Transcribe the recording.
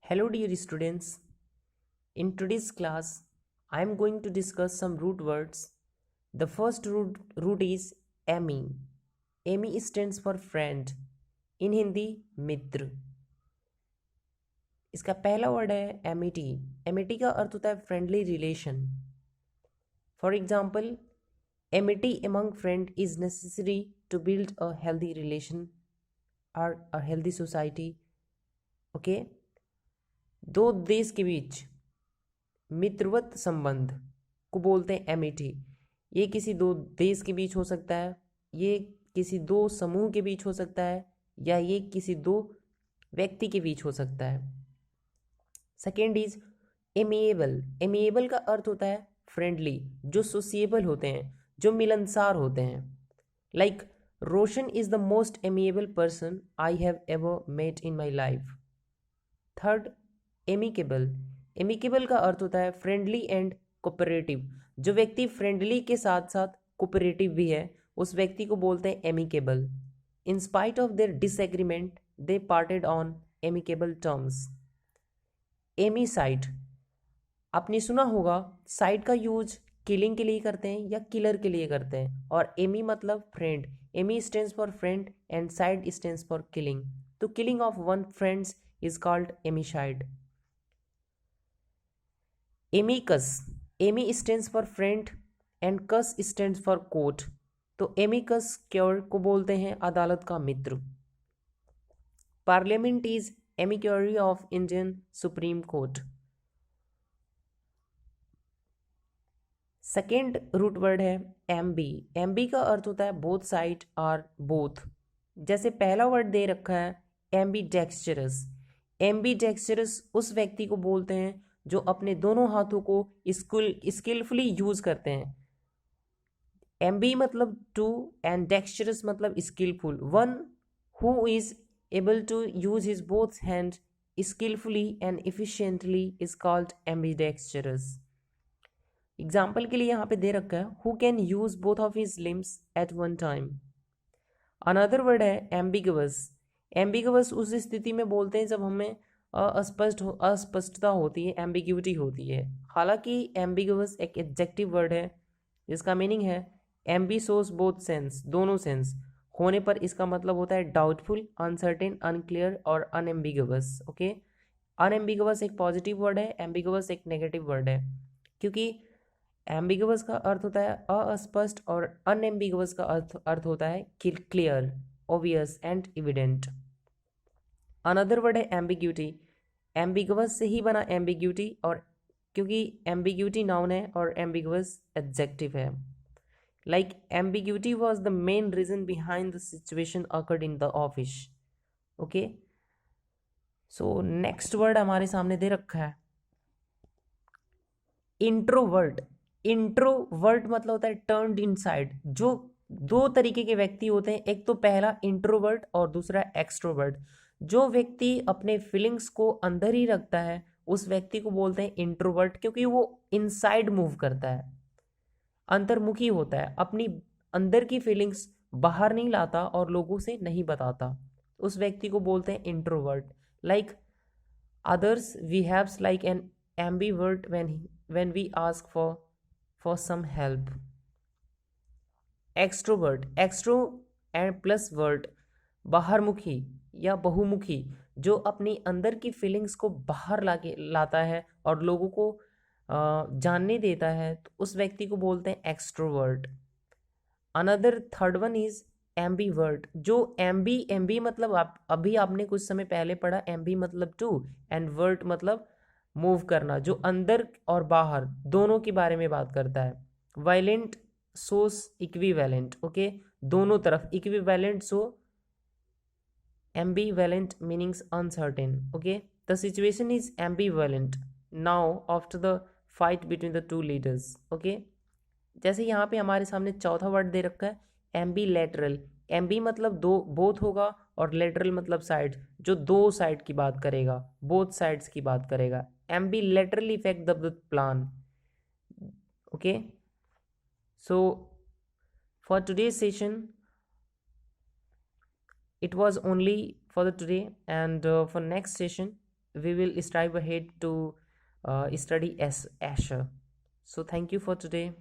Hello dear students, in today's class I am going to discuss some root words. The first root is AMI. AMI stands for friend, in Hindi मित्र. इसका पहला word है Amity. Amity का अर्थ होता है friendly relation. For example, Amity among friend is necessary to build a healthy relation or a healthy society. Okay. दो देश के बीच मित्रवत संबंध को बोलते हैं एमिटी. ये किसी दो देश के बीच हो सकता है, ये किसी दो समूह के बीच हो सकता है, या ये किसी दो व्यक्ति के बीच हो सकता है. Second is amiable. एमिएबल का अर्थ होता है फ्रेंडली, जो सोशिएबल होते हैं, जो मिलनसार होते हैं. Like Roshan is the most amiable person I have ever met in my life. Third, amicable. Amicable का अर्थ होता है फ्रेंडली एंड कोऑपरेटिव. जो व्यक्ति फ्रेंडली के साथ साथ कोऑपरेटिव भी है, उस व्यक्ति को बोलते हैं amicable. In spite of their disagreement they parted on amicable terms. Amicide. आपने सुना होगा साइड का यूज किलिंग के लिए करते हैं या किलर के लिए करते हैं, और एमी मतलब friend. Ami stands for friend and cide stands for killing. तो killing of one friends is called amicide. Amicus. Ami stands for friend and cus stands for court. तो एमिकस क्योर को बोलते हैं अदालत का मित्र. Parliament is amicus curiae of Indian Supreme Court. Second root word है ambi. Ambi का अर्थ होता है बोथ साइड और बोथ. जैसे पहला वर्ड दे रखा है एम्बी डेक्स्चरस. एम्बी डेक्स्चरस उस व्यक्ति को बोलते हैं जो अपने दोनों हाथों को स्किलफुली यूज करते हैं. एम्बी मतलब टू एंड डेक्स्चरस मतलब skilful. One who is able to use his both hand skilfully and efficiently is called ambidextrous. Example के लिए यहाँ पे दे रखा है who can use both of his limbs at one time. Another word है ambiguous. एम्बिगवस उस स्थिति में बोलते हैं जब हमें अस्पष्टता होती है, एम्बिग्यूटी होती है. हालांकि एम्बिगवस एक एडजेक्टिव वर्ड है जिसका मीनिंग है एम्बी सोस बोथ सेंस. दोनों सेंस होने पर इसका मतलब होता है डाउटफुल, अनसर्टेन, अनक्लियर और अनएम्बिगवस. ओके. अनएम्बिगवस एक पॉजिटिव वर्ड है, एम्बिगवस एक नेगेटिव वर्ड है, क्योंकि एम्बिगवस का अर्थ होता है अस्पष्ट और अनएम्बिगवस का अर्थ होता है clear, obvious and evident. Another word है एम्बिग्यूटी. एम्बिगवस से ही बना एम्बिग्यूटी, और क्योंकि एम्बिग्यूटी नाउन है और एम्बिगवस एडजेक्टिव है. Like ambiguity was the main reason behind the situation occurred in the office. Okay. So next word हमारे सामने दे रखा है इंट्रोवर्ट. इंट्रोवर्ट मतलब होता है टर्न्ड इनसाइड. जो दो तरीके के व्यक्ति होते हैं, एक तो पहला इंट्रोवर्ट और दूसरा एक्सट्रोवर्ट. जो व्यक्ति अपने फीलिंग्स को अंदर ही रखता है उस व्यक्ति को बोलते हैं इंट्रोवर्ट, क्योंकि वो इनसाइड मूव करता है, अंतर्मुखी होता है, अपनी अंदर की फीलिंग्स बाहर नहीं लाता और लोगों से नहीं बताता. उस व्यक्ति को बोलते हैं introvert. Like others behaves like an ambivert when we ask for some help. Extrovert. Extro and plus word बाहरमुखी या बहुमुखी, जो अपनी अंदर की फीलिंग्स को बाहर लाता है और लोगों को जानने देता है, तो उस व्यक्ति को बोलते हैं extrovert. Another third one is ambivert. जो एम्बी मतलब अभी आपने कुछ समय पहले पढ़ा, एम्बी मतलब टू एंड वर्ट मतलब मूव करना, जो अंदर और बाहर दोनों के बारे में बात करता है. वायलेंट सोस इक्विवेलेंट. ओके. दोनों तरफ. Equivalent so ambivalent meanings uncertain. Okay. The situation is ambivalent now after the fight between the two leaders. Okay. जैसे यहाँ पे हमारे सामने चौथा वर्ड दे रखा है एम्बी लेटरल. एम्बी मतलब दो, बोथ होगा, और लेटरल मतलब साइड, जो दो साइड की बात करेगा, बोथ साइड्स की बात करेगा. Ambilateral effect the plan. Okay. So for today session it was only for the today, and for next session we will strive ahead to study as Asher. So thank you for today.